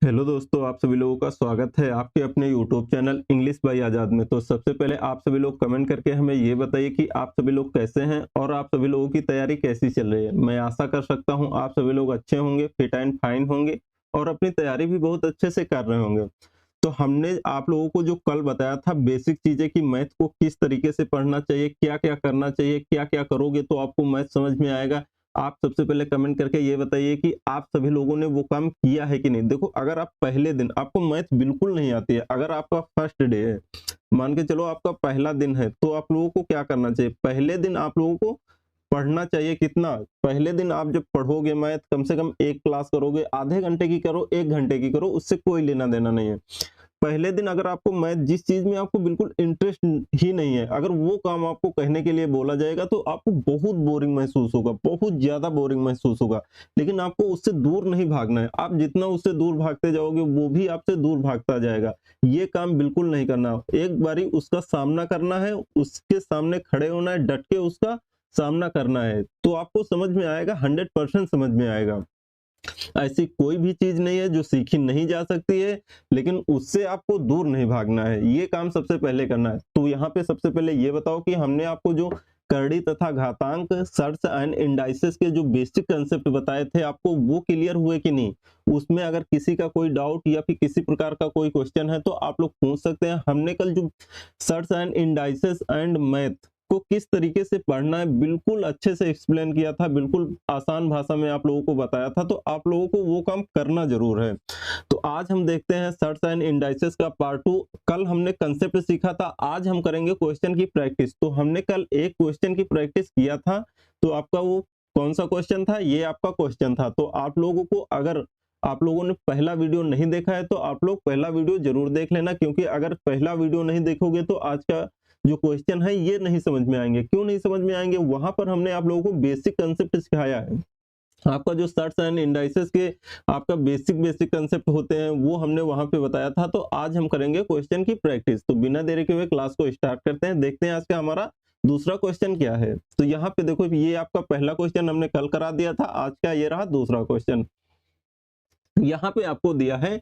Hello दोस्तों, आप सभी लोगों का स्वागत है आपके अपने यूट्यूब चैनल इंग्लिश बाय आज़ाद में। तो सबसे पहले आप सभी लोग कमेंट करके हमें ये बताइए कि आप सभी लोग कैसे हैं और आप सभी लोगों की तैयारी कैसी चल रही है। मैं आशा कर सकता हूं आप सभी लोग अच्छे होंगे, फिट एंड फाइन होंगे और अपनी तैयारी भी बहुत अच्छे से कर रहे होंगे। तो हमने आप लोगों को जो कल बताया था बेसिक चीज़ें कि मैथ को किस तरीके से पढ़ना चाहिए, क्या-क्या करना चाहिए, क्या-क्या करोगे तो आपको मैथ समझ में आएगा। आप सबसे पहले कमेंट करके ये बताइए कि आप सभी लोगों ने वो काम किया है कि नहीं। देखो, अगर आप पहले दिन आपको मैथ बिल्कुल नहीं आती है, अगर आपका फर्स्ट डे है, मान के चलो आपका पहला दिन है, तो आप लोगों को क्या करना चाहिए? पहले दिन आप लोगों को पढ़ना चाहिए कितना? पहले दिन आप जब पढ़ोगे मैथ कम से कम 1 क्लास करोगे, आधे घंटे की करो, 1 घंटे की करो, उससे कोई लेना-देना नहीं है। पहले दिन अगर आपको मैथ जिस चीज़ में आपको बिल्कुल इंटरेस्ट ही नहीं है, अगर वो काम आपको कहने के लिए बोला जाएगा तो आपको बहुत बोरिंग महसूस होगा, बहुत ज़्यादा बोरिंग महसूस होगा। लेकिन आपको उससे दूर नहीं भागना है, आप जितना उससे दूर भागते जाओगे वो भी आपसे दूर भागता जाएगा। ये काम बिल्कुल नहीं करना, एक बारी उसका सामना करना है, उसके सामने खड़े होना है, डट के उसका सामना करना है, तो आपको समझ में आएगा, 100% समझ में आएगा। ऐसी कोई भी चीज़ नहीं है जो सीखी नहीं जा सकती है, लेकिन उससे आपको दूर नहीं भागना है, ये काम सबसे पहले करना है। तो यहाँ पे सबसे पहले ये बताओ कि हमने आपको जो करड़ी तथा घातांक, सर्ट्स एंड इंडाइसेस के जो बेसिक कांसेप्ट बताए थे, आपको वो क्लियर हुए कि नहीं? उसमें अगर किसी का कोई डाउट या फिर किसी प्रकार का कोई क्वेश्चन है तो आप लोग पूछ सकते हैं। हमने कल जो shirts and indices and math को किस तरीके से पढ़ना है बिल्कुल अच्छे से एक्सप्लेन किया था, बिल्कुल आसान भाषा में आप लोगों को बताया था, तो आप लोगों को वो काम करना जरूर है। तो आज हम देखते हैं सर्ट्स एंड इंडाइसेस का पार्ट 2। कल हमने कंसेप्ट सीखा था, आज हम करेंगे क्वेश्चन की प्रैक्टिस। तो हमने कल एक क्वेश्चन की प्रैक्टिस किया था, तो आपका वो कौन सा क्वेश्चन था? ये आपका क्वेश्चन था। तो आप लोगों को, अगर आप लोगों ने पहला वीडियो नहीं देखा है तो आप लोग पहला वीडियो जरूर देख लेना, क्योंकि अगर पहला वीडियो नहीं देखोगे तो आज का जो क्वेश्चन है ये नहीं समझ में आएंगे। क्यों नहीं समझ में आएंगे? वहां पर हमने आप लोगों को बेसिक कंसेप्ट सिखाया है। आपका जो सर्ट्स एंड इंडाइसेस के आपका बेसिक कंसेप्ट होते हैं वो हमने वहां पे बताया था। तो आज हम करेंगे क्वेश्चन की प्रैक्टिस। तो बिना देरी के हुए क्लास को स्टार्ट करते हैं, देखते हैं आज का हमारा दूसरा क्वेश्चन क्या है। तो यहाँ पे देखो, ये आपका पहला क्वेश्चन हमने कल करा दिया था, आज का ये रहा दूसरा क्वेश्चन। यहाँ पे आपको दिया है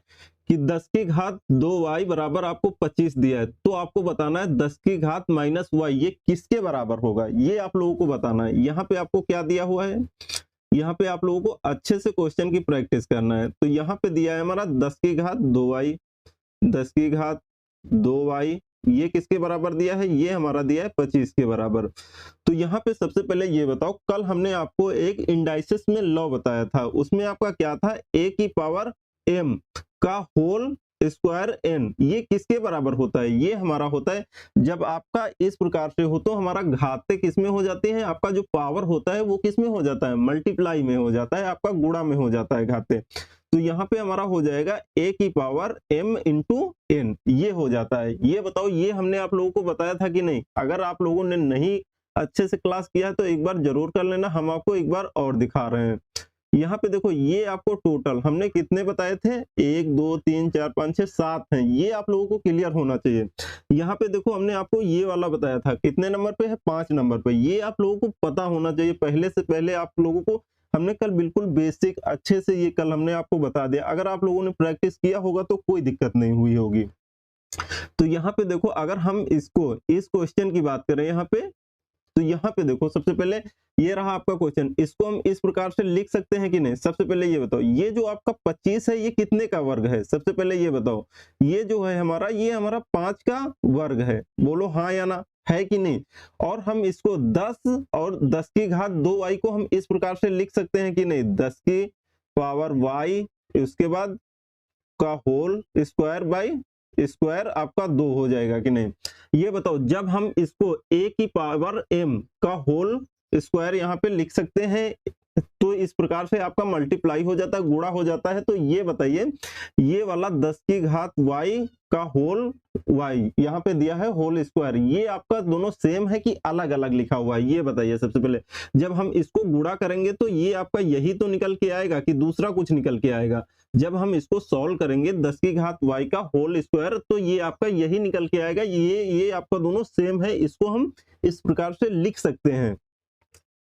कि 10 की घात 2y बराबर आपको 25 दिया है, तो आपको बताना है 10 की घात माइनस y ये किसके बराबर होगा, ये आप लोगों को बताना है। यहाँ पे आपको क्या दिया हुआ है? यहाँ पे आप लोगों को अच्छे से क्वेश्चन की प्रैक्टिस करना है। तो यहाँ पे दिया है हमारा 10 की घात 2y, 10 की घात 2y, ये किसके बराबर दिया है? ये हमारा दिया है 25 के बराबर। तो यहाँ पे सबसे पहले ये बताओ, कल हमने आपको एक इंडाइसिस में लॉ बताया था, उसमें आपका क्या था? a की पावर m का होल स्क्वायर n, ये किसके बराबर होता है? ये हमारा होता है, जब आपका इस प्रकार से हो तो हमारा घाते किसमें हो जाती है? आपका जो पावर होता है वो किसमें हो जाता है? मल्टीप्लाई में हो जाता है, आपका गुणा में हो जाता है घाते। तो यहाँ पे हमारा हो जाएगा a की पावर m इंटू n, ये हो जाता है। ये बताओ, ये हमने आप लोगों को बताया था कि नहीं? अगर आप लोगों ने नहीं अच्छे से क्लास किया है तो एक बार जरूर कर लेना, हम आपको एक बार और दिखा रहे हैं। यहाँ पे देखो, ये आपको टोटल हमने कितने बताए थे? 1 2 3 4 5 6 7 हैं, ये आप लोगों को क्लियर होना चाहिए। यहाँ पे देखो, हमने आपको ये वाला बताया था, कितने नंबर पे है? 5 नंबर पे। ये आप लोगों को पता होना चाहिए, पहले से पहले आप लोगों को हमने कल बिल्कुल बेसिक अच्छे से ये कल हमने आपको बता दिया। अगर आप लोगों ने प्रैक्टिस किया होगा तो कोई दिक्कत नहीं हुई होगी। तो यहाँ पे देखो, अगर हम इसको इस क्वेश्चन की बात करें यहाँ पे, तो यहाँ पे देखो, सबसे पहले ये रहा आपका क्वेश्चन, इसको हम इस प्रकार से लिख सकते हैं कि नहीं? सबसे पहले ये बताओ, ये जो आपका 25 है ये कितने का वर्ग है? सबसे पहले ये बताओ, ये जो है हमारा, ये हमारा 5 का वर्ग है। बोलो हाँ या ना, है कि नहीं? और हम इसको 10 और 10 की घात 2y को हम इस प्रकार से लिख सकते हैं कि नहीं? 10 की पावर y, उसके बाद का होल स्क्वायर बाई स्क्वायर आपका 2 हो जाएगा कि नहीं? ये बताओ, जब हम इसको a की पावर m का होल स्क्वायर यहाँ पे लिख सकते हैं तो इस प्रकार से आपका मल्टीप्लाई हो जाता है, गुणा हो जाता है। तो ये बताइए, ये वाला 10 की घात y का होल y यहाँ पे दिया है होल स्क्वायर, ये आपका दोनों सेम है कि अलग अलग लिखा हुआ है? ये बताइए सबसे पहले। जब हम इसको गुणा करेंगे तो ये आपका यही तो निकल के आएगा कि दूसरा कुछ निकल के आएगा? जब हम इसको सॉल्व करेंगे 10 की घात y का होल स्क्वायर, तो ये आपका यही निकल के आएगा। ये आपका दोनों सेम है, इसको हम इस प्रकार से लिख सकते हैं।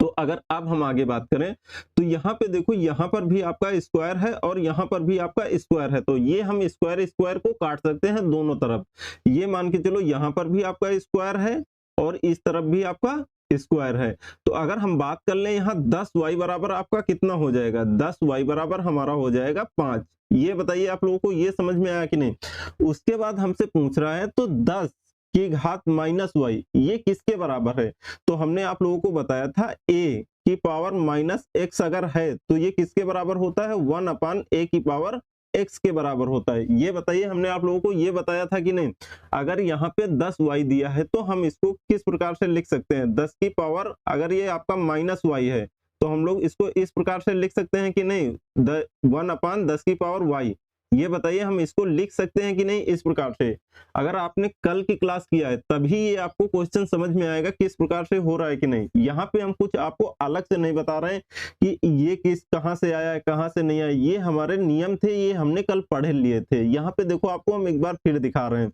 तो अगर अब हम आगे बात करें तो यहाँ पे देखो, यहाँ पर भी आपका स्क्वायर है और यहाँ पर भी आपका स्क्वायर है, तो ये हम स्क्वायर स्क्वायर को काट सकते हैं दोनों तरफ। ये मान के चलो यहाँ पर भी आपका स्क्वायर है और इस तरफ भी आपका स्क्वायर है। तो अगर हम बात कर लें यहाँ 10y बराबर आपका कितना हो जाएगा, 10y बराबर हमारा हो जाएगा 5। ये बताइए आप लोगों को ये समझ में आया कि नहीं। उसके बाद हमसे पूछ रहा है तो 10 की घात माइनस वाई ये किसके बराबर है। तो हमने आप लोगों को बताया था a की पावर माइनस एक्स अगर है तो ये किसके बराबर होता है, 1/a की पावर x के बराबर होता है। ये बताइए, हमने आप लोगों को ये बताया था कि नहीं। अगर यहाँ पे 10y दिया है तो हम इसको किस प्रकार से लिख सकते हैं, 10 की पावर अगर ये आपका माइनस y है तो हम लोग इसको इस प्रकार से लिख सकते हैं कि नहीं, 1/10 की पावर y। ये बताइए हम इसको लिख सकते हैं कि नहीं इस प्रकार से। अगर आपने कल की क्लास किया है तभी ये आपको क्वेश्चन समझ में आएगा किस प्रकार से हो रहा है कि नहीं। यहाँ पे हम कुछ आपको अलग से नहीं बता रहे हैं कि ये कहाँ से आया है कहाँ से नहीं आया, ये हमारे नियम थे, ये हमने कल पढ़ लिए थे। यहाँ पे देखो आपको हम एक बार फिर दिखा रहे हैं।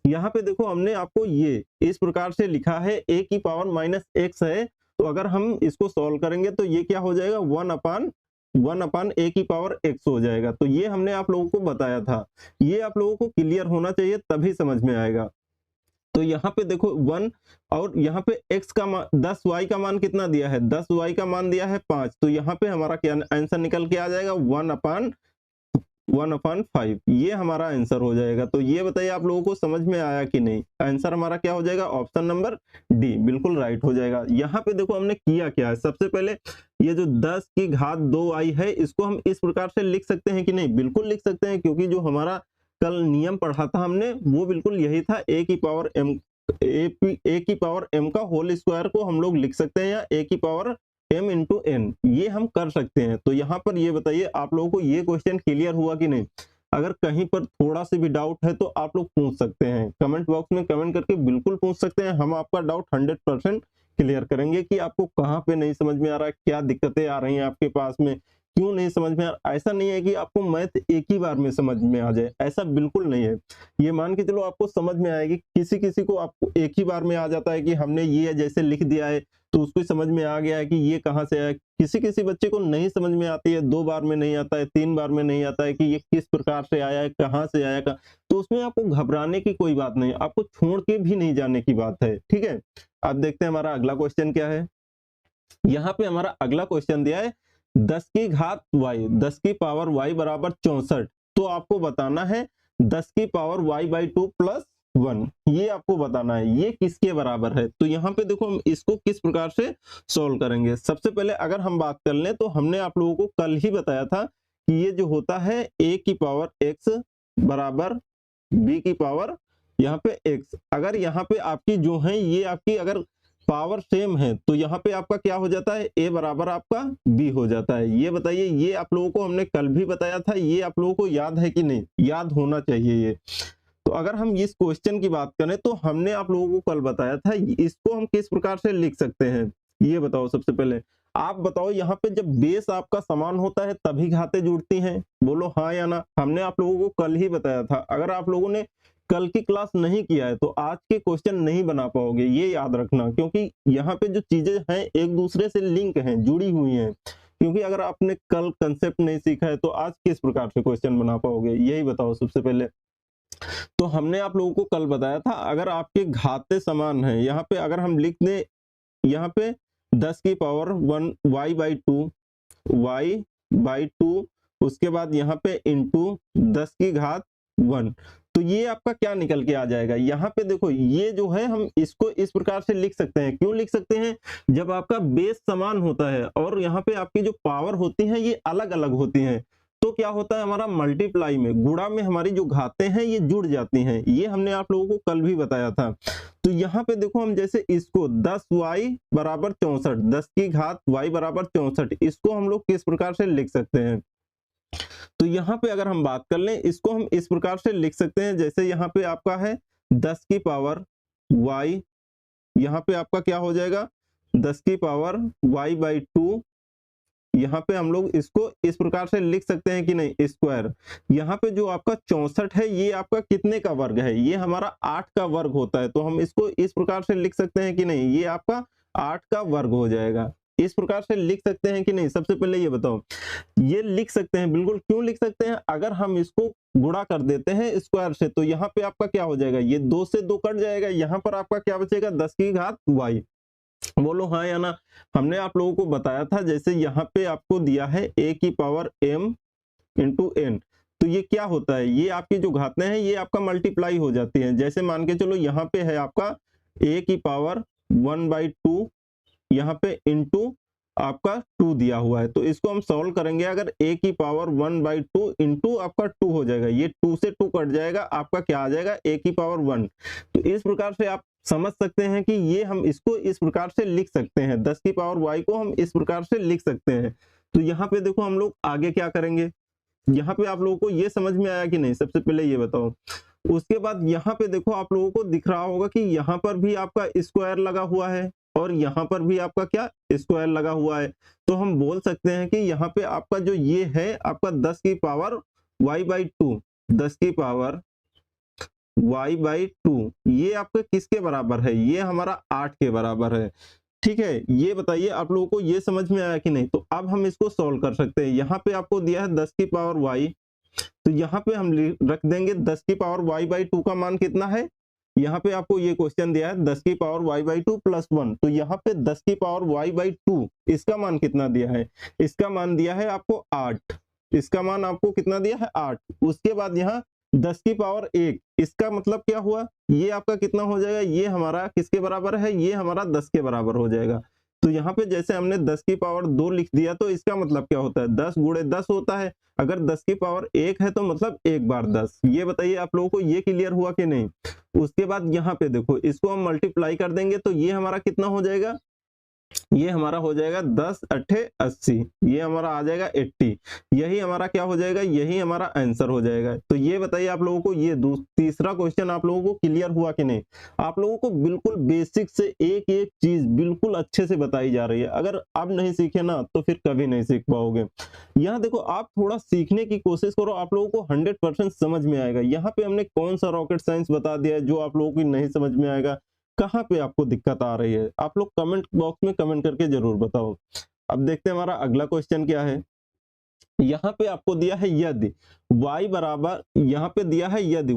यहाँ पे देखो हमने आपको ये इस प्रकार से लिखा है a की पावर माइनस एक्स है, तो अगर हम इसको सॉल्व करेंगे तो ये क्या हो जाएगा, 1/a की पावर x हो जाएगा। तो ये हमने आप लोगों को बताया था, ये आप लोगों को क्लियर होना चाहिए तभी समझ में आएगा। तो यहाँ पे देखो 1 और यहाँ पे x का मान 10y का मान कितना दिया है, 10y का मान दिया है 5। तो यहाँ पे हमारा क्या आंसर निकल के आ जाएगा, 1/5 ये हमारा आंसर हो जाएगा। तो ये बताइए आप लोगों को समझ में आया कि नहीं। आंसर हमारा क्या हो जाएगा, ऑप्शन नंबर डी बिल्कुल राइट हो जाएगा। यहाँ पे देखो हमने किया क्या है, सबसे पहले ये जो 10 की घात 2i है इसको हम इस प्रकार से लिख सकते हैं कि नहीं, बिल्कुल लिख सकते हैं, क्योंकि जो हमारा कल नियम पढ़ा था हमने वो बिल्कुल यही था, a की पावर m का होल स्क्वायर को हम लोग लिख सकते हैं या a की पावर m इंटू n, ये हम कर सकते हैं। तो यहाँ पर ये बताइए आप लोगों को ये क्वेश्चन क्लियर हुआ कि नहीं। अगर कहीं पर थोड़ा सा भी डाउट है तो आप लोग पूछ सकते हैं, कमेंट बॉक्स में कमेंट करके बिल्कुल पूछ सकते हैं। हम आपका डाउट 100% क्लियर करेंगे कि आपको कहाँ पे नहीं समझ में आ रहा है, क्या दिक्कतें आ रही हैं आपके पास में, क्यों नहीं समझ में आ रहा। ऐसा नहीं है कि आपको मैथ एक ही बार में समझ में आ जाए, ऐसा बिल्कुल नहीं है। ये मान के चलो आपको समझ में आएगी, किसी किसी को आपको एक ही बार में आ जाता है कि हमने ये जैसे लिख दिया है तो उसको समझ में आ गया है कि ये कहाँ से आया। किसी किसी बच्चे को नहीं समझ में आती है, 2 बार में नहीं आता है, 3 बार में नहीं आता है कि ये किस प्रकार से आया है, कहाँ से आया का। तो उसमें आपको घबराने की कोई बात नहीं, आपको छोड़ के भी नहीं जाने की बात है, ठीक है। अब देखते हैं हमारा अगला क्वेश्चन क्या है। यहाँ पे हमारा अगला क्वेश्चन दिया है 10 की घात y, 10 की पावर y बराबर 64। तो आपको बताना है 10 की पावर y/2 प्लस 1, ये आपको बताना है ये किसके बराबर है। तो यहाँ पे देखो हम इसको किस प्रकार से सॉल्व करेंगे। सबसे पहले अगर हम बात कर लें तो हमने आप लोगों को कल ही बताया था कि ये जो होता है a की पावर x बराबर b की पावर यहाँ पे x। अगर यहाँ पे आपकी जो है ये आपकी अगर पावर सेम है तो यहाँ पे आपका क्या हो जाता है, a बराबर आपका b हो जाता है। ये बताइए, ये आप लोगों को हमने कल भी बताया था, ये आप लोगों को याद है कि नहीं, याद होना चाहिए ये। तो अगर हम इस क्वेश्चन की बात करें तो हमने आप लोगों को कल बताया था, इसको हम किस प्रकार से लिख सकते हैं ये बताओ। सबसे पहले आप बताओ, यहाँ पे जब बेस आपका समान होता है तभी घातें जुड़ती हैं, बोलो हाँ या ना। हमने आप लोगों को कल ही बताया था, अगर आप लोगों ने कल की क्लास नहीं किया है तो आज के क्वेश्चन नहीं बना पाओगे, ये याद रखना, क्योंकि यहाँ पे जो चीजें हैं एक दूसरे से लिंक हैं, जुड़ी हुई हैं। क्योंकि अगर आपने कल कंसेप्ट नहीं सीखा है तो आज किस प्रकार से क्वेश्चन बना पाओगे, यही बताओ सबसे पहले। तो हमने आप लोगों को कल बताया था अगर आपके घाते समान है, यहाँ पे अगर हम लिख दें यहाँ पे 10 की पावर 1 y/2 उसके बाद यहाँ पे इंटू 10 की घात 1, तो ये आपका क्या निकल के आ जाएगा। यहाँ पे देखो ये जो है हम इसको इस प्रकार से लिख सकते हैं। क्यों लिख सकते हैं, जब आपका बेस समान होता है और यहाँ पे आपकी जो पावर होती है ये अलग अलग होती हैं तो क्या होता है, हमारा मल्टीप्लाई में गुणा में हमारी जो घातें हैं ये जुड़ जाती हैं। ये हमने आप लोगों को कल भी बताया था। तो यहाँ पे देखो हम जैसे इसको 10y बराबर 64, 10 की घात y बराबर 64, इसको हम लोग किस प्रकार से लिख सकते हैं। तो यहाँ पे अगर हम बात कर लें इसको हम इस प्रकार से लिख सकते हैं, जैसे यहाँ पे आपका है 10 की पावर y, यहाँ पे आपका क्या हो जाएगा 10 की पावर y/2, यहाँ पे हम लोग इसको इस प्रकार से लिख सकते हैं कि नहीं, स्क्वायर। यहाँ पे जो आपका 64 है ये आपका कितने का वर्ग है, ये हमारा 8 का वर्ग होता है, तो हम इसको इस प्रकार से लिख सकते हैं कि नहीं, ये आपका 8 का वर्ग हो जाएगा। इस प्रकार से लिख सकते हैं कि नहीं? सबसे पहले ये बताओ। ये लिख सकते हैं, बिल्कुल। क्यों लिख सकते हैं? अगर हम इसको गुणा कर देते हैं स्क्वायर से तो यहाँ पे आपका क्या हो जाएगा? ये 2 से 2 कट जाएगा, यहाँ पर आपका क्या बचेगा? 10 की घात y। बोलो हाँ या ना? हमने आप लोगों को बताया था, जैसे यहाँ पे आपको दिया है a की पावर m इंटू n, तो ये क्या होता है? ये आपकी जो घातें हैं ये आपका मल्टीप्लाई हो जाती हैं। जैसे मान के चलो यहाँ पे है आपका a की पावर 1/2, यहाँ पे इंटू आपका 2 दिया हुआ है, तो इसको हम सॉल्व करेंगे। अगर a की पावर 1/2 इंटू आपका 2 हो जाएगा, ये 2 से 2 कट जाएगा, आपका क्या आ जाएगा? a की पावर 1। तो इस प्रकार से आप समझ सकते हैं कि ये हम इसको इस प्रकार से लिख सकते हैं, 10 की पावर y को हम इस प्रकार से लिख सकते हैं। तो यहाँ पे देखो हम लोग आगे क्या करेंगे, यहाँ पे आप लोगों को ये समझ में आया कि नहीं? सबसे पहले ये बताओ। उसके बाद यहाँ पे देखो आप लोगों को दिख रहा होगा कि यहाँ पर भी आपका स्क्वायर लगा हुआ है और यहाँ पर भी आपका क्या? स्क्वायर लगा हुआ है। तो हम बोल सकते हैं कि यहाँ पे आपका जो ये है आपका 10 की पावर y/2, 10 की पावर y/2, ये आपका किसके बराबर है? ये हमारा 8 के बराबर है। ठीक है, ये बताइए आप लोगों को ये समझ में आया कि नहीं? तो अब हम इसको सॉल्व कर सकते हैं। यहाँ पे आपको दिया है 10 की पावर y, तो यहाँ पे हम रख देंगे 10 की पावर y/2 का मान कितना है? यहाँ पे आपको ये क्वेश्चन दिया है 10 की पावर y/2 प्लस 1, तो यहाँ पे 10 की पावर y/2 इसका मान कितना दिया है? इसका मान दिया है आपको 8। इसका मान आपको कितना दिया है? 8। उसके बाद यहाँ 10 की पावर 1, इसका मतलब क्या हुआ? ये आपका कितना हो जाएगा? ये हमारा किसके बराबर है? ये हमारा 10 के बराबर हो जाएगा। तो यहाँ पे जैसे हमने 10 की पावर 2 लिख दिया, तो इसका मतलब क्या होता है? 10 गुणे 10 होता है। अगर 10 की पावर 1 है तो मतलब 1 बार 10। ये बताइए आप लोगों को ये क्लियर हुआ कि नहीं? उसके बाद यहाँ पे देखो, इसको हम मल्टीप्लाई कर देंगे तो ये हमारा कितना हो जाएगा? ये हमारा हो जाएगा 10 अट्ठे 80, ये हमारा आ जाएगा 80। यही हमारा क्या हो जाएगा? यही हमारा आंसर हो जाएगा। तो ये बताइए आप लोगों को, ये तीसरा क्वेश्चन आप लोगों को क्लियर हुआ कि नहीं? आप लोगों को बिल्कुल बेसिक से एक एक चीज बिल्कुल अच्छे से बताई जा रही है। अगर अब नहीं सीखे ना तो फिर कभी नहीं सीख पाओगे। यहाँ देखो, आप थोड़ा सीखने की कोशिश करो, आप लोगों को 100% समझ में आएगा। यहाँ पे हमने कौन सा रॉकेट साइंस बता दिया है जो आप लोगों की नहीं समझ में आएगा? कहाँ पे आपको दिक्कत आ रही है? आप लोग कमेंट बॉक्स में कमेंट करके जरूर बताओ। अब देखते हैं हमारा अगला क्वेश्चन क्या है। यहाँ पे आपको दिया है यदि y बराबर, यहाँ पे दिया है यदि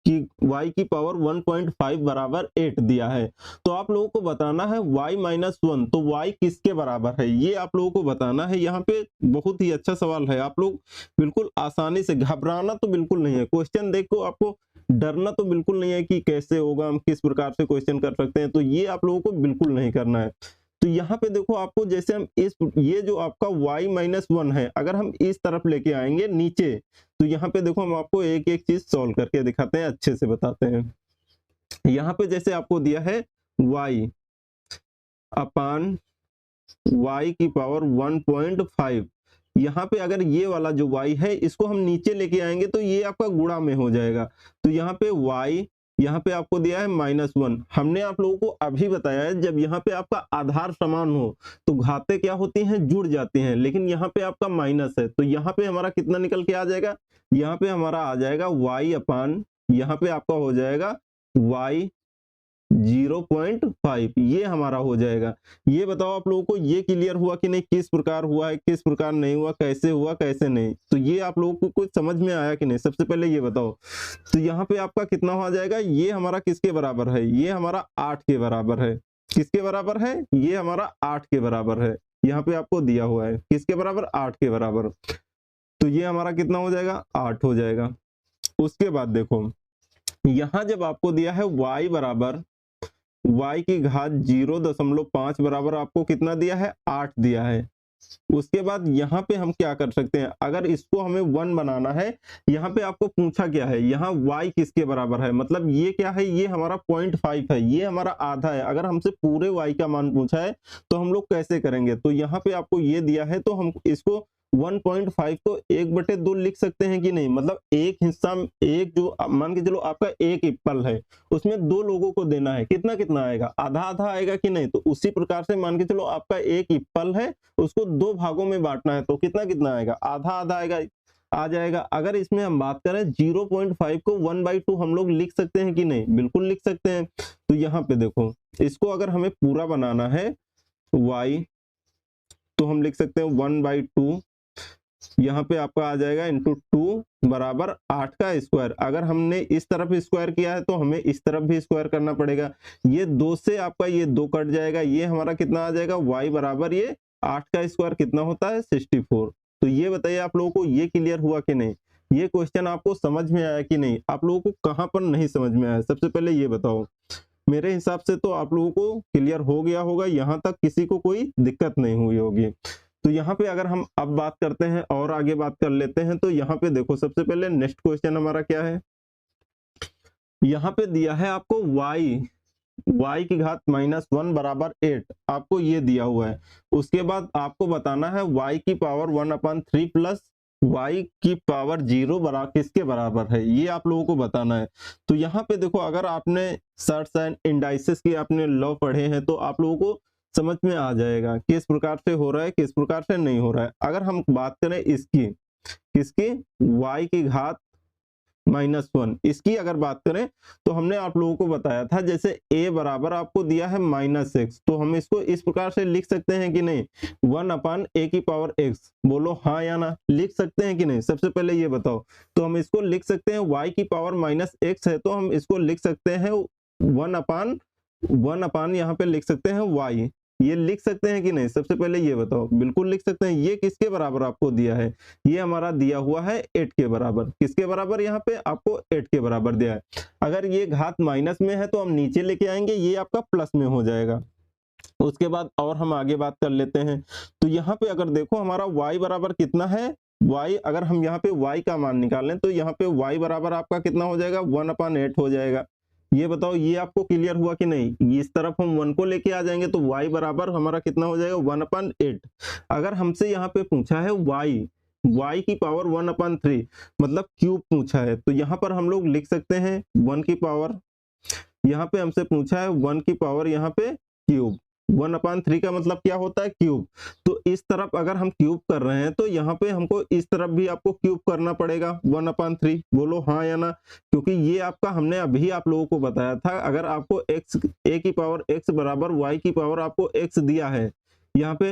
y की पावर 1.5 बराबर 8 दिया है, तो आप लोगों को बताना है y-1, तो y किसके बराबर है? ये आप लोगों को बताना है। यहाँ पे बहुत ही अच्छा सवाल है, आप लोग बिल्कुल आसानी से, घबराना तो बिल्कुल नहीं है। क्वेश्चन देखो, आपको डरना तो बिल्कुल नहीं है कि कैसे होगा, हम किस प्रकार से क्वेश्चन कर सकते हैं, तो ये आप लोगों को बिल्कुल नहीं करना है। तो यहाँ पे देखो, आपको जैसे हम ये जो आपका y-1 है, अगर हम इस तरफ लेके आएंगे नीचे, तो यहाँ पे देखो हम आपको एक एक चीज सॉल्व करके दिखाते हैं, अच्छे से बताते हैं। यहाँ पे जैसे आपको दिया है y अपान y की पावर 1.5, यहाँ पे अगर ये वाला जो y है इसको हम नीचे लेके आएंगे तो ये आपका गुणा में हो जाएगा। तो यहाँ पे y, यहाँ पे आपको दिया है -1। हमने आप लोगों को अभी बताया है, जब यहाँ पे आपका आधार समान हो तो घातें क्या होती हैं? जुड़ जाती हैं। लेकिन यहाँ पे आपका माइनस है, तो यहाँ पे हमारा कितना निकल के आ जाएगा? यहाँ पे हमारा आ जाएगा y अपान, यहाँ पे आपका हो जाएगा y 0.5, ये हमारा हो जाएगा। ये बताओ आप लोगों को ये क्लियर हुआ कि नहीं? किस प्रकार हुआ है, किस प्रकार नहीं हुआ, कैसे हुआ, कैसे नहीं? तो ये आप लोगों को कुछ समझ में आया कि नहीं? सबसे पहले ये बताओ। तो यहाँ पे आपका कितना हो जाएगा? ये हमारा किसके बराबर है? ये हमारा 8 के बराबर है। किसके बराबर है? ये हमारा 8 के बराबर है। यहाँ पे आपको दिया हुआ है किसके बराबर? 8 के बराबर। तो ये हमारा कितना हो जाएगा? 8 हो जाएगा। उसके बाद देखो, यहाँ जब आपको दिया है y बराबर y की घात 0.5 बराबर आपको कितना दिया है? 8 दिया है। उसके बाद यहाँ पे हम क्या कर सकते हैं? अगर इसको हमें 1 बनाना है, यहाँ पे आपको पूछा क्या है? यहाँ y किसके बराबर है? मतलब ये क्या है? ये हमारा 0.5 है, ये हमारा आधा है। अगर हमसे पूरे y का मान पूछा है तो हम लोग कैसे करेंगे? तो यहाँ पे आपको ये दिया है, तो हम इसको 1.5 को 1/2 लिख सकते हैं कि नहीं? मतलब एक हिस्सा, एक जो मान के चलो आपका एक एप्पल है, उसमें 2 लोगों को देना है, कितना कितना आएगा? आधा आधा आएगा कि नहीं? तो उसी प्रकार से मान के चलो आपका एक एप्पल है, उसको 2 भागों में बांटना है, तो कितना कितना आएगा? आधा आधा आएगा, आ जाएगा। अगर इसमें हम बात करें 0.5 को 1/2 हम लोग लिख सकते हैं कि नहीं? बिल्कुल लिख सकते हैं। तो यहाँ पे देखो, इसको अगर हमें पूरा बनाना है y, तो हम लिख सकते हैं 1/2, यहाँ पे आपका आ जाएगा इंटू 2 बराबर 8 का स्क्वायर। अगर हमने इस तरफ स्क्वायर किया है तो हमें इस तरफ भी स्क्वायर करना पड़ेगा। ये 2 से आपका ये 2 कट जाएगा, ये हमारा कितना आ जाएगा y बराबर ये 8 का स्क्वायर कितना होता है 64। तो ये बताइए आप लोगों को ये क्लियर हुआ कि नहीं, ये क्वेश्चन आपको समझ में आया कि नहीं, आप लोगों को कहाँ पर नहीं समझ में आया सबसे पहले ये बताओ। मेरे हिसाब से तो आप लोगों को क्लियर हो गया होगा, यहाँ तक किसी को कोई दिक्कत नहीं हुई होगी। तो यहाँ पे अगर हम अब बात करते हैं और आगे बात कर लेते हैं, तो यहाँ पे देखो सबसे पहले नेक्स्ट क्वेश्चन हमारा क्या है, यहाँ पे दिया है आपको y की घात -1 बराबर 8, आपको ये दिया हुआ है। उसके बाद आपको बताना है y की पावर 1/3 प्लस y की पावर 0 किसके बराबर है, ये आप लोगों को बताना है। तो यहाँ पे देखो अगर आपने सर्ट्स एंड इंडाइसेस की आपने लॉ पढ़े हैं तो आप लोगों को समझ में आ जाएगा किस प्रकार से हो रहा है किस प्रकार से नहीं हो रहा है। अगर हम बात करें इसकी, किसकी, y की घात -1, इसकी अगर बात करें तो हमने आप लोगों को बताया था जैसे a बराबर आपको दिया है -x, तो हम इसको इस प्रकार से लिख सकते हैं कि नहीं, 1/a की पावर x, बोलो हाँ या ना, लिख सकते हैं कि नहीं, सबसे पहले ये बताओ। तो हम इसको लिख सकते हैं y की पावर -x है तो हम इसको लिख सकते हैं 1/1 यहाँ पे लिख सकते हैं y, ये लिख सकते हैं कि नहीं, सबसे पहले ये बताओ। बिल्कुल लिख सकते हैं। ये किसके बराबर आपको दिया है, ये हमारा दिया हुआ है 8 के बराबर, किसके बराबर, यहाँ पे आपको 8 के बराबर दिया है। अगर ये घात माइनस में है तो हम नीचे लेके आएंगे, ये आपका प्लस में हो जाएगा। उसके बाद और हम आगे बात कर लेते हैं। तो यहाँ पे अगर देखो हमारा y बराबर कितना है, y अगर हम यहाँ पे y का मान निकालें तो यहाँ पे y बराबर आपका कितना हो जाएगा, 1/8 हो जाएगा। ये बताओ ये आपको क्लियर हुआ कि नहीं, इस तरफ हम 1 को लेके आ जाएंगे तो y बराबर हमारा कितना हो जाएगा 1/8। अगर हमसे यहाँ पे पूछा है y की पावर 1/3 मतलब क्यूब पूछा है, तो यहाँ पर हम लोग लिख सकते हैं 1 की पावर, यहाँ पे हमसे पूछा है 1 की पावर यहाँ पे क्यूब, 1/3 का मतलब क्या होता है क्यूब। तो इस तरफ अगर हम क्यूब कर रहे हैं तो यहाँ पे हमको इस तरफ भी आपको क्यूब करना पड़ेगा 1/3, बोलो हाँ या ना, क्योंकि ये आपका हमने अभी आप लोगों को बताया था। अगर आपको a की पावर x बराबर y की पावर आपको x दिया है, यहाँ पे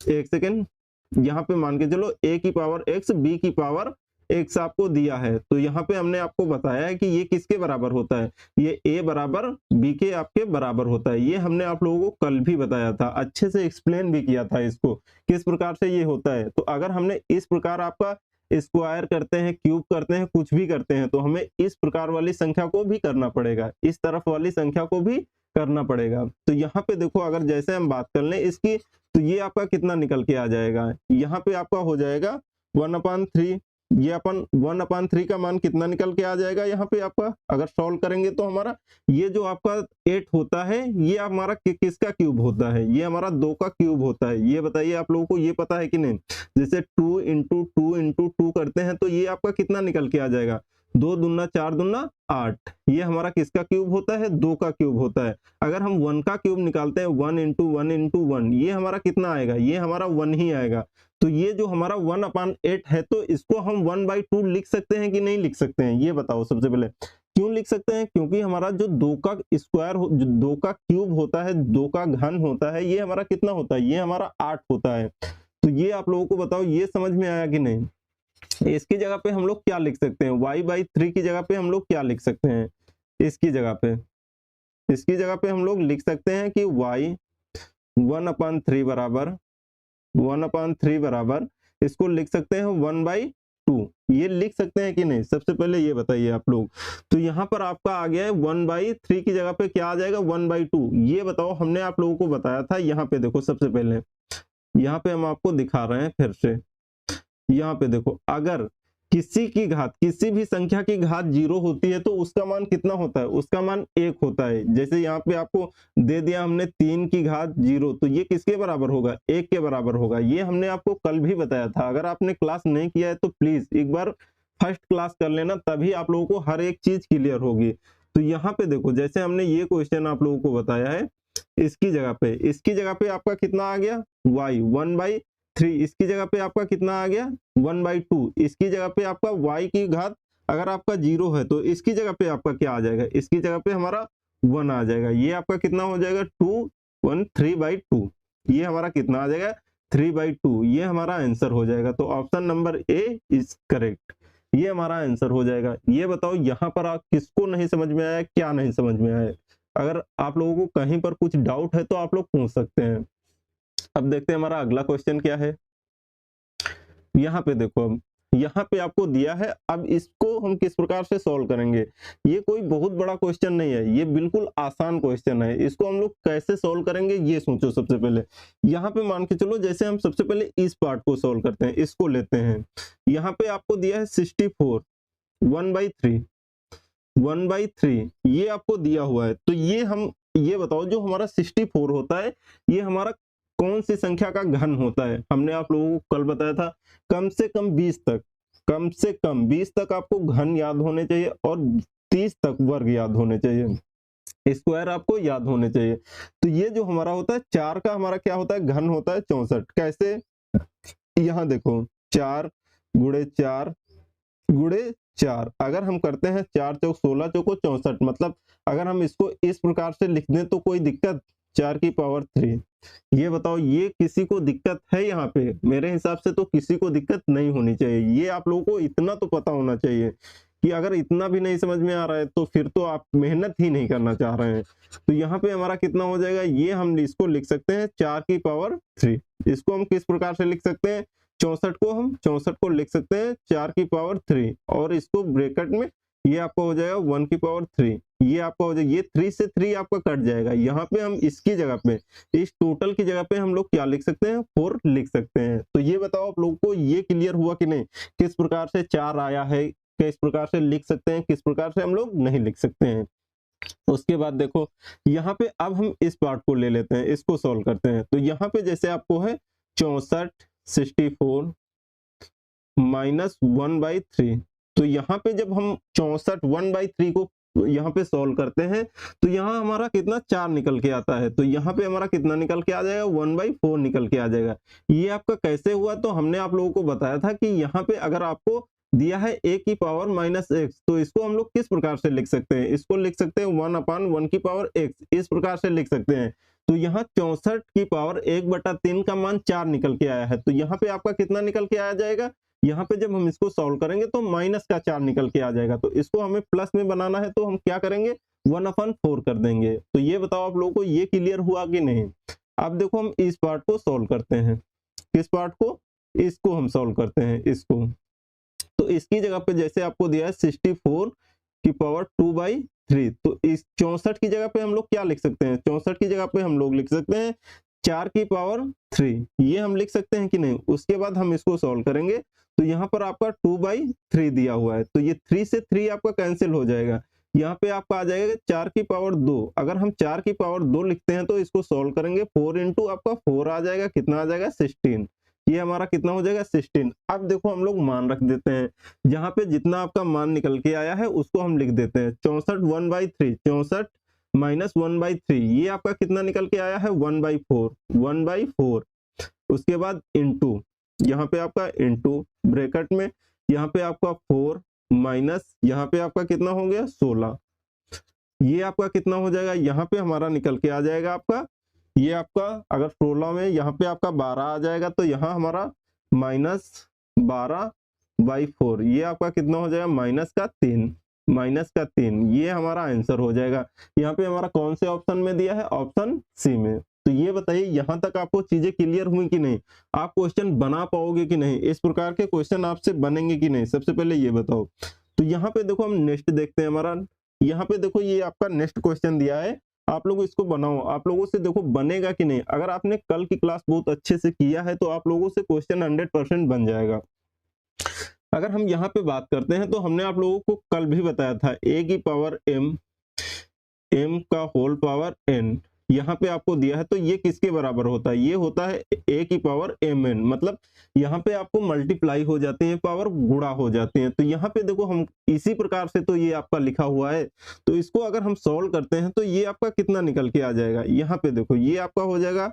एक सेकेंड, यहाँ पे मान के चलो a की पावर x b की पावर x आपको दिया है, तो यहाँ पे हमने आपको बताया है कि ये किसके बराबर होता है, ये a बराबर b के आपके बराबर होता है। ये हमने आप लोगों को कल भी बताया था, अच्छे से एक्सप्लेन भी किया था इसको किस प्रकार से ये होता है। तो अगर हमने इस प्रकार आपका स्क्वायर करते हैं, क्यूब करते हैं, कुछ भी करते हैं, तो हमें इस प्रकार वाली संख्या को भी करना पड़ेगा, इस तरफ वाली संख्या को भी करना पड़ेगा। तो यहाँ पे देखो अगर जैसे हम बात कर लें इसकी, तो ये आपका कितना निकल के आ जाएगा, यहाँ पे आपका हो जाएगा 1/3, ये अपन 1/3 का मान कितना निकल के आ जाएगा, यहाँ पे आपका अगर सॉल्व करेंगे तो हमारा ये जो आपका 8 होता है ये हमारा किसका क्यूब होता है, ये हमारा 2 का क्यूब होता है। ये बताइए आप लोगों को ये पता है कि नहीं, जैसे 2 इंटू 2 इंटू 2 करते हैं तो ये आपका कितना निकल के आ जाएगा, 2 दूना 4 दूना 8, ये हमारा किसका क्यूब होता है, 2 का क्यूब होता है। अगर हम 1 का क्यूब निकालते हैं 1 इंटू 1 इंटू 1, ये हमारा कितना आएगा, ये हमारा 1 ही आएगा। तो ये जो हमारा 1/8 है तो इसको हम 1/2 लिख सकते हैं कि नहीं लिख सकते हैं, ये बताओ सबसे पहले। क्यों लिख सकते हैं, क्योंकि हमारा जो 2 का स्क्वायर जो 2 का क्यूब होता है, 2 का घन होता है, ये हमारा कितना होता है, ये हमारा 8 होता है। तो ये आप लोगों को बताओ ये समझ में आया कि नहीं। इसकी जगह पे हम लोग क्या लिख सकते हैं, y/3 की जगह पे हम लोग क्या लिख सकते हैं, इसकी जगह पे हम लोग लिख सकते हैं कि y 1/3 बराबर इसको लिख सकते हैं 1/2, ये लिख सकते हैं कि नहीं, सबसे पहले ये बताइए आप लोग। तो यहाँ पर आपका आ गया है 1/3 की जगह पे क्या आ जाएगा 1/2, ये बताओ। हमने आप लोगों को बताया था, यहाँ पे देखो सबसे पहले, यहाँ पे हम आपको दिखा रहे हैं फिर से, यहाँ पे देखो अगर किसी की घात, किसी भी संख्या की घात 0 होती है तो उसका मान कितना होता है, उसका मान 1 होता है। जैसे यहाँ पे आपको दे दिया हमने 3 की घात 0, तो ये किसके बराबर होगा, 1 के बराबर होगा। ये हमने आपको कल भी बताया था, अगर आपने क्लास नहीं किया है तो प्लीज एक बार फर्स्ट क्लास कर लेना, तभी आप लोगों को हर एक चीज क्लियर होगी। तो यहाँ पे देखो जैसे हमने ये क्वेश्चन आप लोगों को बताया है, इसकी जगह पे आपका कितना आ गया y 1/3, इसकी जगह पे आपका कितना आ गया 1/2, इसकी जगह पे आपका y की घात अगर आपका 0 है तो इसकी जगह पे आपका क्या आ जाएगा, इसकी जगह पे हमारा 1 आ जाएगा। ये आपका कितना हो जाएगा 2 1 3/2। ये हमारा कितना आ जाएगा 3/2, ये हमारा आंसर हो जाएगा। तो option number A is correct, ये हमारा आंसर हो जाएगा। ये बताओ यहाँ पर आप किसको नहीं समझ में आया, क्या नहीं समझ में आया? अगर आप लोगों को कहीं पर कुछ डाउट है तो आप लोग पूछ सकते हैं। अब देखते हैं हमारा अगला क्वेश्चन क्या है। यहाँ पे देखो, अब यहाँ पे आपको दिया है, अब इसको हम किस प्रकार से सॉल्व करेंगे। ये कोई बहुत बड़ा क्वेश्चन नहीं है, ये बिल्कुल आसान क्वेश्चन है। इसको हम लोग कैसे सॉल्व करेंगे ये सोचो। सबसे पहले यहाँ पे मान के चलो, जैसे हम सबसे पहले इस पार्ट को सॉल्व करते हैं, इसको लेते हैं। यहाँ पे आपको दिया है 64, 1/3 ये आपको दिया हुआ है। तो ये बताओ, जो हमारा 64 होता है, ये हमारा कौन सी संख्या का घन होता है? हमने आप लोगों को कल बताया था कम से कम 20 तक, कम से कम 20 तक आपको घन याद होने चाहिए और 30 तक वर्ग याद होने चाहिए, स्क्वायर आपको याद होने चाहिए। तो ये जो हमारा होता है 4 का हमारा क्या होता है, घन होता है 64। कैसे? यहाँ देखो 4 गुणे 4 गुणे 4, अगर हम करते हैं 4 चौक 16 चौको 64, मतलब अगर हम इसको इस प्रकार से लिख दें तो कोई दिक्कत? 4 की पावर 3। ये बताओ, ये किसी को दिक्कत है? यहाँ पे मेरे हिसाब से तो किसी को दिक्कत नहीं होनी चाहिए। ये आप लोगों को इतना तो पता होना चाहिए कि अगर इतना भी नहीं समझ में आ रहा है तो फिर तो आप मेहनत ही नहीं करना चाह रहे हैं। तो यहाँ पे हमारा कितना हो जाएगा, ये हम इसको लिख सकते हैं 4 की पावर 3। इसको हम किस प्रकार से लिख सकते हैं, 64 को लिख सकते हैं 4 की पावर 3, और इसको ब्रैकेट में ये आपका हो जाएगा 1 की पावर 3। ये आपका हो जाएगा, ये 3 से 3 आपका कट जाएगा। यहाँ पे हम इसकी जगह पे, इस टोटल की जगह पे हम लोग क्या लिख सकते हैं, 4 लिख सकते हैं। तो ये बताओ आप लोगों को ये क्लियर हुआ कि नहीं, किस प्रकार से 4 आया है, किस प्रकार से लिख सकते हैं, किस प्रकार से हम लोग नहीं लिख सकते हैं। उसके बाद देखो यहाँ पे अब हम इस पार्ट को ले लेते हैं, इसको सॉल्व करते हैं। तो यहाँ पे जैसे आपको है 64 64 माइनस 1/3, तो यहाँ पे जब हम 64 1/3 को यहाँ पे सॉल्व करते हैं तो यहाँ हमारा कितना 4 निकल के आता है। तो यहाँ पे हमारा कितना निकल के आ जाएगा, 1/4 निकल के आ जाएगा। ये आपका कैसे हुआ, तो हमने आप लोगों को बताया था कि यहाँ पे अगर आपको दिया है a की पावर -x, तो इसको हम लोग किस प्रकार से लिख सकते हैं, इसको लिख सकते हैं 1/1 की पावर x, इस प्रकार से लिख सकते हैं। तो यहाँ 64 की पावर 1/3 का मान 4 निकल के आया है। तो यहाँ पे आपका कितना निकल के आ जाएगा, यहाँ पे जब हम इसको सॉल्व करेंगे तो माइनस का 4 निकल के आ जाएगा। तो इसको हमें प्लस में बनाना है, तो हम क्या करेंगे, 1/4 कर देंगे। तो ये बताओ आप लोगों को ये क्लियर हुआ कि नहीं। अब देखो हम इस पार्ट को सॉल्व करते हैं, किस पार्ट को, इसको हम सॉल्व करते हैं इसको। तो इसकी जगह पे जैसे आपको दिया है 64 की पावर 2/3, तो इस 64 की जगह पे हम लोग क्या लिख सकते हैं, 64 की जगह पे हम लोग लिख सकते हैं 4 की पावर 3, ये हम लिख सकते हैं कि नहीं। उसके बाद हम इसको सॉल्व करेंगे तो यहाँ पर आपका 2/3 दिया हुआ है, तो ये 3 से 3 आपका कैंसिल हो जाएगा। यहाँ पे आपका आ जाएगा 4 की पावर 2। अगर हम 4 की पावर 2 लिखते हैं तो इसको सॉल्व करेंगे 4 इंटू आपका 4 आ जाएगा, कितना आ जाएगा 16। ये हमारा कितना हो जाएगा 16। अब देखो हम लोग मान रख देते हैं, जहां पे जितना आपका मान निकल के आया है उसको हम लिख देते हैं। 64 1/3, 64 माइनस 1/3, ये आपका कितना निकल के आया है 1/4। उसके बाद इंटू, यहाँ पे आपका इंटू ब्रैकेट में, यहाँ पे आपका 4 माइनस, यहाँ पे आपका कितना हो गया 16। ये आपका कितना हो जाएगा, यहाँ पे हमारा निकल के आ जाएगा आपका, ये आपका अगर 16 में यहाँ पे आपका 12 आ जाएगा, तो यहाँ हमारा -12/4, ये आपका कितना हो जाएगा -3, ये हमारा आंसर हो जाएगा। यहाँ पे हमारा कौन से ऑप्शन में दिया है, ऑप्शन सी में। तो ये बताइए यहाँ तक आपको चीजें क्लियर हुई कि नहीं, आप क्वेश्चन बना पाओगे कि नहीं, इस प्रकार के क्वेश्चन आपसे बनेंगे कि नहीं, सबसे पहले ये बताओ। तो यहाँ पे देखो हम नेक्स्ट देखते हैं हमारा, यहाँ पे देखो ये आपका नेक्स्ट क्वेश्चन दिया है, आप लोग इसको बनाओ, आप लोगों से देखो बनेगा कि नहीं। अगर आपने कल की क्लास बहुत अच्छे से किया है तो आप लोगों से क्वेश्चन 100% बन जाएगा। अगर हम यहाँ पे बात करते हैं तो हमने आप लोगों को कल भी बताया था a की पावर m का होल पावर n, यहाँ पे आपको दिया है, तो ये किसके बराबर होता है, ये होता है a की पावर mn, मतलब यहाँ पे आपको मल्टीप्लाई हो जाते हैं, पावर गुणा हो जाते हैं। तो यहाँ पे देखो हम इसी प्रकार से तो ये आपका लिखा हुआ है, तो इसको अगर हम सॉल्व करते हैं तो ये आपका कितना निकल के आ जाएगा, यहाँ पे देखो ये आपका हो जाएगा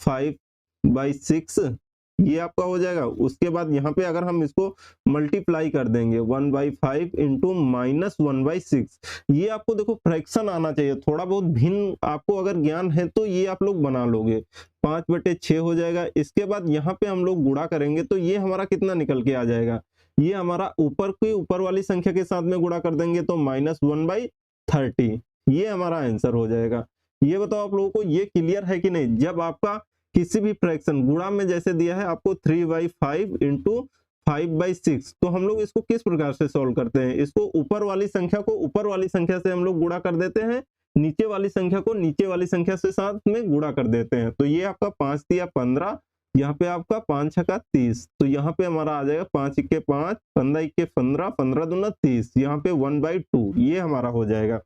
5/6 ये आपका हो जाएगा। उसके बाद यहाँ पे अगर हम इसको मल्टीप्लाई कर देंगे 1/5 इंटू -1/6, ये आपको देखो फ्रैक्शन आना चाहिए, थोड़ा बहुत भिन्न आपको अगर ज्ञान है तो ये आप लोग बना लोगे। 5/6 हो जाएगा। इसके बाद यहाँ पे हम लोग गुणा करेंगे तो ये हमारा कितना निकल के आ जाएगा, ये हमारा ऊपर की ऊपर वाली संख्या के साथ में गुणा कर देंगे तो -1/30, ये हमारा आंसर हो जाएगा। ये बताओ आप लोगों को ये क्लियर है कि नहीं। जब आपका किसी भी फ्रैक्शन गुणा में जैसे दिया है आपको 3/5 इंटू 5/6, तो हम लोग इसको किस प्रकार से सॉल्व करते हैं, इसको ऊपर वाली संख्या को ऊपर वाली संख्या से हम लोग गुणा कर देते हैं, नीचे वाली संख्या को नीचे वाली संख्या से साथ में गुणा कर देते हैं। तो ये आपका 5 दिया 15, यहाँ पे आपका 5 छक्का 30, तो यहाँ पे हमारा आ जाएगा 5 इक्के 5, 15 इक्के 15, 15 दूना 30, यहाँ पे 1/2 ये हमारा हो जाएगा।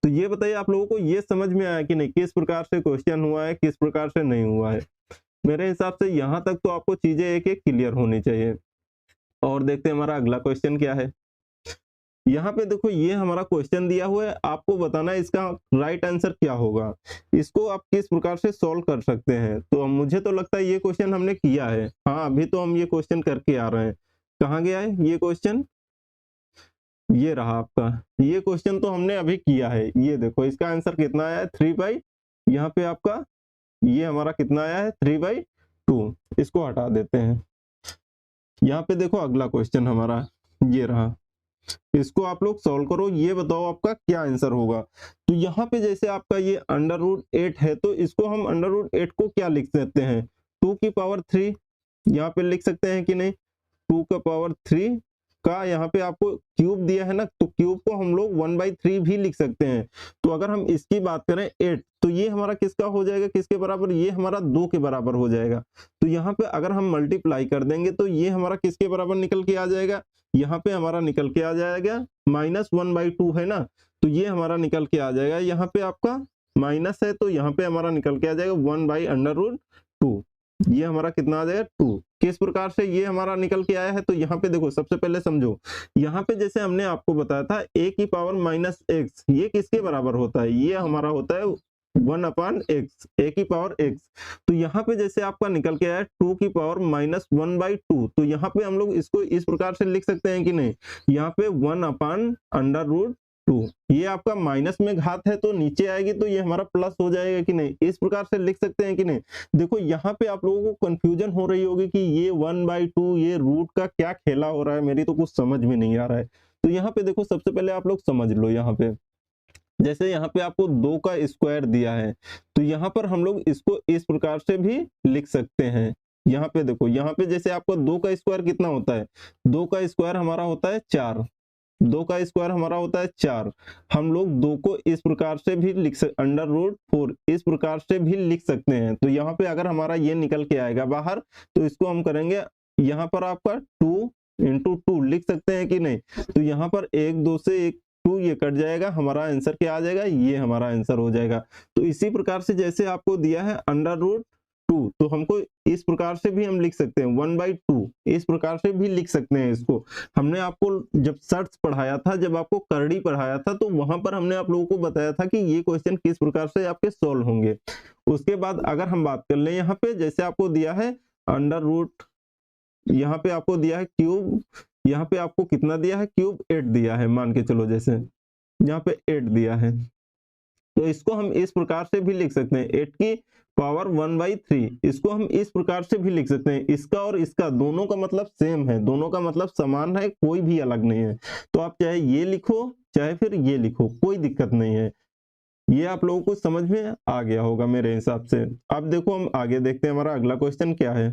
तो ये बताइए आप लोगों को ये समझ में आया कि नहीं, किस प्रकार से क्वेश्चन हुआ है, किस प्रकार से नहीं हुआ है। मेरे हिसाब से यहाँ तक तो आपको चीजें एक एक क्लियर होनी चाहिए। और देखते हैं हमारा अगला क्वेश्चन क्या है। यहाँ पे देखो ये हमारा क्वेश्चन दिया हुआ है, आपको बताना है इसका राइट आंसर क्या होगा, इसको आप किस प्रकार से सॉल्व कर सकते हैं। तो मुझे तो लगता है ये क्वेश्चन हमने किया है, हाँ अभी तो हम ये क्वेश्चन करके आ रहे हैं। कहाँ गया है ये क्वेश्चन, ये रहा आपका, ये क्वेश्चन तो हमने अभी किया है। ये देखो इसका आंसर कितना आया है 3/, यहाँ पे आपका ये हमारा कितना आया है 3/2, इसको हटा देते हैं। यहाँ पे देखो अगला क्वेश्चन हमारा ये रहा, इसको आप लोग सॉल्व करो, ये बताओ आपका क्या आंसर होगा। तो यहाँ पे जैसे आपका ये √8 है, तो इसको हम √8 को क्या लिख सकते हैं, 2 की पावर 3 यहाँ पे लिख सकते हैं कि नहीं। 2 का पावर 3 का यहाँ पे आपको क्यूब दिया है ना, तो क्यूब को हम लोग 1/3 भी लिख सकते हैं। तो अगर हम इसकी बात करें 8, तो ये हमारा किसका हो जाएगा, किसके बराबर, ये हमारा 2 के बराबर हो जाएगा। तो यहाँ पे अगर हम मल्टीप्लाई कर देंगे तो ये हमारा किसके बराबर निकल के आ जाएगा, यहाँ पे हमारा निकल के आ जाएगा -1/2 है ना, तो ये हमारा निकल के आ जाएगा, यहाँ पे आपका माइनस है तो यहाँ पे हमारा निकल के आ जाएगा 1/√2, ये हमारा कितना आ जाएगा 2। किस प्रकार से ये हमारा निकल के आया है, तो यहाँ पे देखो सबसे पहले समझो, यहाँ पे जैसे हमने आपको बताया था a की पावर -x, ये किसके बराबर होता है, ये हमारा होता है 1/x, a की पावर x। तो यहाँ पे जैसे आपका निकल के आया 2 की पावर -1/2, तो यहाँ पे हम लोग इसको इस प्रकार से लिख सकते हैं कि नहीं, यहाँ पे 1/√2, ये आपका माइनस में घात है तो नीचे आएगी तो ये हमारा प्लस हो जाएगा कि नहीं, इस प्रकार से लिख सकते हैं कि नहीं। देखो यहाँ पे आप लोगों को कंफ्यूजन हो रही होगी कि ये 1/2 ये रूट का क्या खेला हो रहा है, मेरी तो कुछ समझ में नहीं आ रहा है। तो यहाँ पे देखो सबसे पहले आप लोग समझ लो, यहाँ पे जैसे यहाँ पे आपको 2 का स्क्वायर दिया है, तो यहाँ पर हम लोग इसको इस प्रकार से भी लिख सकते हैं। यहाँ पे देखो, यहाँ पे जैसे आपको 2 का स्क्वायर कितना होता है, 2 का स्क्वायर हमारा होता है 4, 2 का स्क्वायर हमारा होता है 4। हम लोग 2 को इस प्रकार से भी लिख सकते, √4 इस प्रकार से भी लिख सकते हैं। तो यहाँ पे अगर हमारा ये निकल के आएगा बाहर, तो इसको हम करेंगे, यहाँ पर आपका 2 × 2 लिख सकते हैं कि नहीं। तो यहाँ पर 1 2 से 1 2 ये कट जाएगा, हमारा आंसर क्या आ जाएगा, ये हमारा आंसर हो जाएगा। तो इसी प्रकार से जैसे आपको दिया है √2, तो हमको इस प्रकार से भी हम लिख सकते हैं 1/2, इस प्रकार से भी लिख सकते हैं इसको। हमने आपको जब शर्ट्स पढ़ाया था, जब आपको करड़ी पढ़ाया था, तो वहां पर हमने आप लोगों को बताया था कि ये क्वेश्चन किस प्रकार से आपके सॉल्व होंगे। उसके बाद अगर हम बात कर लें, यहाँ पे जैसे आपको दिया है √, यहाँ पे आपको दिया है क्यूब, यहाँ पे आपको कितना दिया है क्यूब 8 दिया है, मान के चलो जैसे यहाँ पे 8 दिया है, तो इसको हम इस प्रकार से भी लिख सकते हैं 8 की पावर 1/3, इसको हम इस प्रकार से भी लिख सकते हैं। इसका और इसका दोनों का मतलब सेम है, दोनों का मतलब समान है, कोई भी अलग नहीं है। तो आप चाहे ये लिखो चाहे फिर ये लिखो, कोई दिक्कत नहीं है। ये आप लोगों को समझ में आ गया होगा मेरे हिसाब से। अब देखो हम आगे देखते हैं हमारा अगला क्वेश्चन क्या है।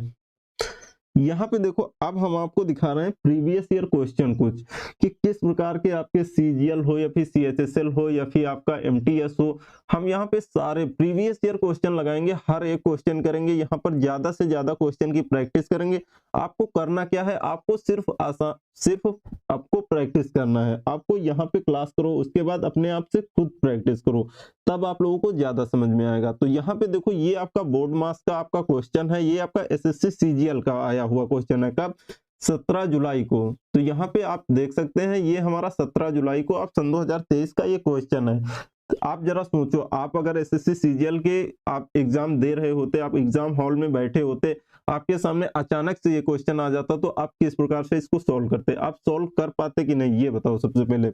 यहाँ पे देखो अब हम आपको दिखा रहे हैं प्रीवियस ईयर क्वेश्चन कुछ, कि किस प्रकार के आपके सीजीएल हो या फिर सीएचएसएल हो या फिर आपका एमटीएस हो, हम यहाँ पे सारे प्रीवियस ईयर क्वेश्चन लगाएंगे, हर एक क्वेश्चन करेंगे, यहाँ पर ज्यादा से ज्यादा क्वेश्चन की प्रैक्टिस करेंगे। आपको करना क्या है, आपको सिर्फ आपको प्रैक्टिस करना है। आपको यहाँ पे क्लास करो, उसके बाद अपने आप से खुद प्रैक्टिस करो, तब आप लोगों को ज्यादा समझ में आएगा। तो यहाँ पे देखो ये आपका बोर्ड मार्क्स का आपका क्वेश्चन है, ये आपका एसएससी सीजीएल का आया हुआ क्वेश्चन है, कब 17 जुलाई को। तो यहाँ पे आप देख सकते हैं ये हमारा 17 जुलाई को आप सन 2023 का ये क्वेश्चन है। आप जरा सोचो, आप अगर एसएससी सीजीएल के आप एग्जाम दे रहे होते, आप एग्जाम हॉल में बैठे होते, आपके सामने अचानक से ये क्वेश्चन आ जाता, तो आप किस प्रकार से इसको सॉल्व करते? आप सॉल्व कर पाते कि नहीं, ये बताओ सबसे पहले।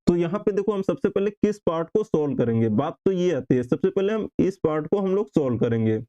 तो यहाँ पे देखो, हम सबसे पहले किस पार्ट को सॉल्व करेंगे, बात तो ये आती है। सबसे पहले हम इस पार्ट को हम लोग सॉल्व करेंगे।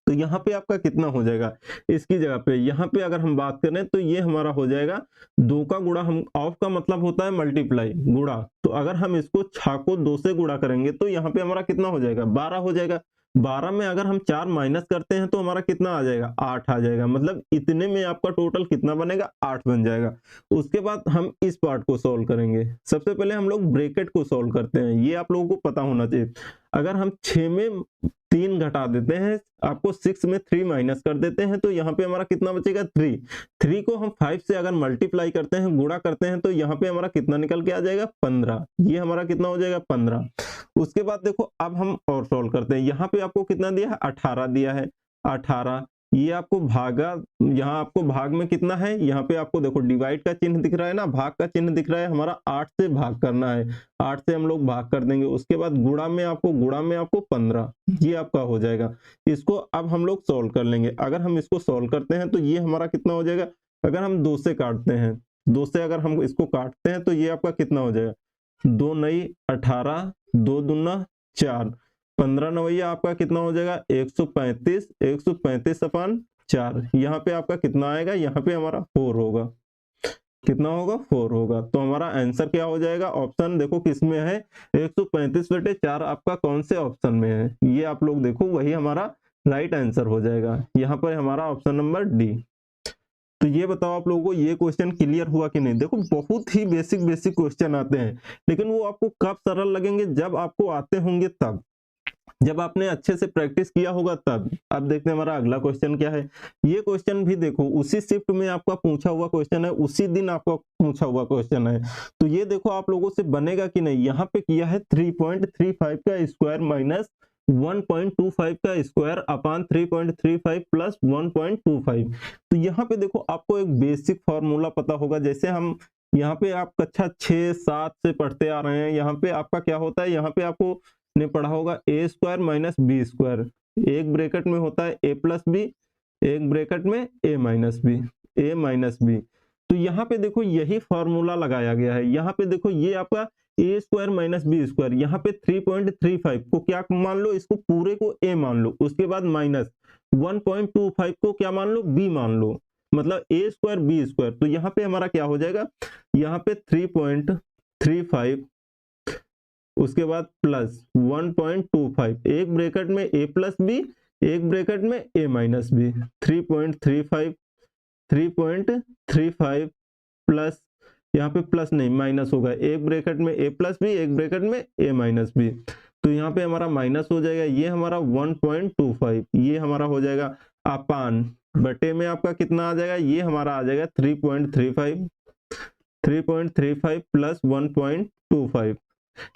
तो यहाँ पे आपका कितना हो जाएगा, इसकी जगह पे यहाँ पे अगर हम बात करें तो ये हमारा हो जाएगा 2 का गुणा, हम ऑफ का मतलब होता है मल्टीप्लाई, गुणा। तो अगर हम इसको 6 को 2 से गुणा करेंगे तो यहाँ पे हमारा कितना हो जाएगा, 12 हो जाएगा। 12 में अगर हम 4 माइनस करते हैं तो हमारा कितना आ जाएगा, 8 आ जाएगा। मतलब इतने में आपका टोटल कितना बनेगा, 8 बन जाएगा। उसके बाद हम इस पार्ट को सॉल्व करेंगे। सबसे पहले हम लोग ब्रैकेट को सॉल्व करते हैं, ये आप लोगों को पता होना चाहिए। अगर हम 6 में 3 घटा देते हैं, आपको 6 में 3 माइनस कर देते हैं, तो यहाँ पे हमारा कितना बचेगा, 3। 3 को हम 5 से अगर मल्टीप्लाई करते हैं, गुणा करते हैं, तो यहाँ पे हमारा कितना निकल के आ जाएगा, 15। ये हमारा कितना हो जाएगा, 15। उसके बाद देखो, अब हम और सॉल्व करते हैं। यहाँ पे आपको कितना दिया है, 18 दिया है, 18। ये आपको भागा, यहाँ आपको भाग में कितना है, यहाँ पे आपको देखो डिवाइड का चिन्ह दिख रहा है ना, भाग का चिन्ह दिख रहा है, हमारा 8 से भाग करना है, 8 से हम लोग भाग कर देंगे। उसके बाद गुणा में आपको 15, ये आपका हो जाएगा। इसको अब हम लोग सॉल्व कर लेंगे। अगर हम इसको सॉल्व करते हैं तो ये हमारा कितना हो जाएगा, अगर हम 2 से काटते हैं, 2 से अगर हम इसको काटते हैं तो ये आपका कितना हो जाएगा, 2 नई 18, 2 दूना 4, 15 नवैया आपका कितना हो जाएगा, 135, 135 अपन 4। यहाँ पे आपका कितना आएगा, यहाँ पे हमारा 4 होगा। कितना होगा, 4 होगा। तो हमारा आंसर क्या हो जाएगा, ऑप्शन देखो किस में है, 135/4 आपका कौन से ऑप्शन में है, ये आप लोग देखो, वही हमारा राइट आंसर हो जाएगा। यहाँ पर हमारा ऑप्शन नंबर डी। तो ये बताओ आप लोगों को ये क्वेश्चन क्लियर हुआ कि नहीं। देखो बहुत ही बेसिक बेसिक क्वेश्चन आते हैं, लेकिन वो आपको कब सरल लगेंगे, जब आपको आते होंगे तब, जब आपने अच्छे से प्रैक्टिस किया होगा तब। अब देखते हैं हमारा अगला क्वेश्चन क्या है। ये क्वेश्चन भी देखो उसी शिफ्ट में आपका पूछा हुआ क्वेश्चन है, उसी दिन आपका पूछा हुआ क्वेश्चन है। तो ये देखो आप लोगों से बनेगा कि नहीं। यहाँ पे किया है 3.35 का स्क्वायर माइनस 1.25 का स्क्वायर अपान 3.35 प्लस 1.25। तो यहाँ पे देखो आपको एक बेसिक फॉर्मूला पता होगा, जैसे हम यहाँ पे आप कक्षा 6-7 से पढ़ते आ रहे हैं। यहाँ पे आपका क्या होता है, यहाँ पे आपको ने पढ़ा होगा ए स्क्वायर माइनस बी स्क्वायर, एक ब्रैकेट में होता है ए प्लस बी, एक ब्रैकेट में ए माइनस बी, ए माइनस बी। तो यहाँ पे देखो यही फॉर्मूला लगाया गया है। यहाँ पे देखो ये आपका ए स्क्वायर माइनस बी स्क्वायर, यहाँ पे 3.35 को क्या मान लो, इसको पूरे को ए मान लो, उसके बाद माइनस 1.25 को क्या मान लो, बी मान लो, मतलब ए स्क्वायर बी स्क्वायर। तो यहाँ पे हमारा क्या हो जाएगा, यहाँ पे 3.35, उसके बाद प्लस 1.25, एक ब्रैकेट में ए प्लस बी, एक ब्रैकेट में ए माइनस बी, 3.35 प्लस, यहाँ पे प्लस नहीं माइनस होगा, एक ब्रैकेट में ए प्लस बी, एक ब्रैकेट में ए माइनस बी। तो यहाँ पे हमारा माइनस हो जाएगा, ये हमारा 1.25, ये हमारा हो जाएगा अपान बटे में आपका कितना आ जाएगा, ये हमारा आ जाएगा 3.35 प्लस 1.25।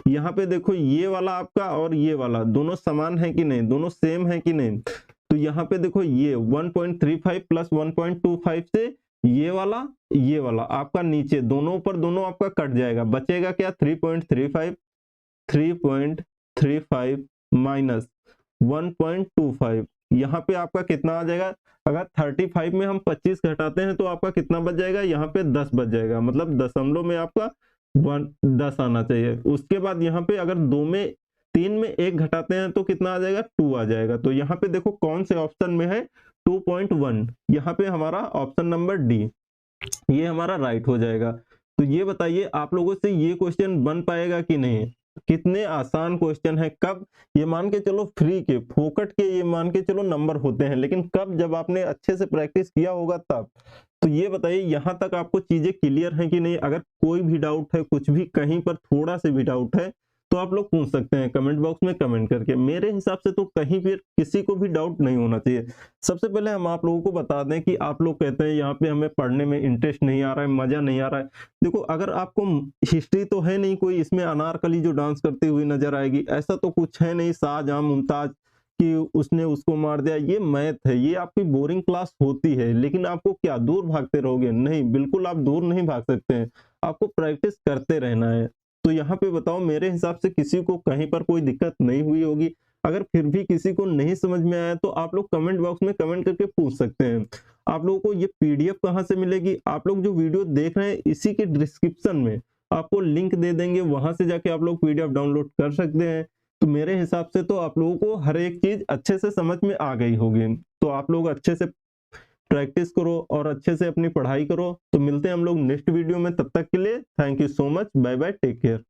यहाँ पे देखो ये वाला आपका और ये वाला दोनों समान है कि नहीं, दोनों सेम है कि नहीं। तो यहाँ पे देखो ये 1.35 प्लस 1.25 से ये वाला आपका नीचे, दोनों ऊपर दोनों आपका कट जाएगा, बचेगा क्या 3.35 माइनस 1.25। यहाँ पे आपका कितना आ जाएगा, अगर 35 में हम 25 घटाते हैं तो आपका कितना बच जाएगा, यहाँ पे 10 बच जाएगा, मतलब दशमलव में आपका 10 आना चाहिए। उसके बाद यहाँ पे अगर 3 में 1 घटाते हैं तो कितना आ जाएगा, 2 आ जाएगा। तो यहाँ पे देखो कौन से ऑप्शन में है, 2.1, यहाँ पे हमारा ऑप्शन नंबर डी, ये हमारा राइट हो जाएगा। तो ये बताइए आप लोगों से ये क्वेश्चन बन पाएगा कि नहीं, कितने आसान क्वेश्चन है। कब, ये मान के चलो फ्री के फोकट के ये मान के चलो नंबर होते हैं, लेकिन कब, जब आपने अच्छे से प्रैक्टिस किया होगा तब। तो ये बताइए यहाँ तक आपको चीजें क्लियर हैं कि नहीं। अगर कोई भी डाउट है, कुछ भी कहीं पर थोड़ा से भी डाउट है, तो आप लोग पूछ सकते हैं कमेंट बॉक्स में कमेंट करके। मेरे हिसाब से तो कहीं भी किसी को भी डाउट नहीं होना चाहिए। सबसे पहले हम आप लोगों को बता दें कि आप लोग कहते हैं यहाँ पे हमें पढ़ने में इंटरेस्ट नहीं आ रहा है, मजा नहीं आ रहा है। देखो अगर आपको हिस्ट्री तो है नहीं कोई इसमें अनारकली जो डांस करती हुई नजर आएगी, ऐसा तो कुछ है नहीं, शाहजहां मुमताज कि उसने उसको मार दिया, ये मैथ है, ये आपकी बोरिंग क्लास होती है। लेकिन आपको क्या दूर भागते रहोगे, नहीं, बिल्कुल आप दूर नहीं भाग सकते हैं, आपको प्रैक्टिस करते रहना है। तो यहाँ पे बताओ मेरे हिसाब से किसी को कहीं पर कोई दिक्कत नहीं हुई होगी। अगर फिर भी किसी को नहीं समझ में आया तो आप लोग कमेंट बॉक्स में कमेंट करके पूछ सकते हैं। आप लोगों को ये पीडीएफ कहाँ से मिलेगी, आप लोग जो वीडियो देख रहे हैं इसी के डिस्क्रिप्शन में आपको लिंक दे देंगे, वहां से जाके आप लोग पीडीएफ डाउनलोड कर सकते हैं। तो मेरे हिसाब से तो आप लोगों को हर एक चीज अच्छे से समझ में आ गई होगी। तो आप लोग अच्छे से प्रैक्टिस करो और अच्छे से अपनी पढ़ाई करो। तो मिलते हैं हम लोग नेक्स्ट वीडियो में, तब तक के लिए thank you so much, bye bye, take care.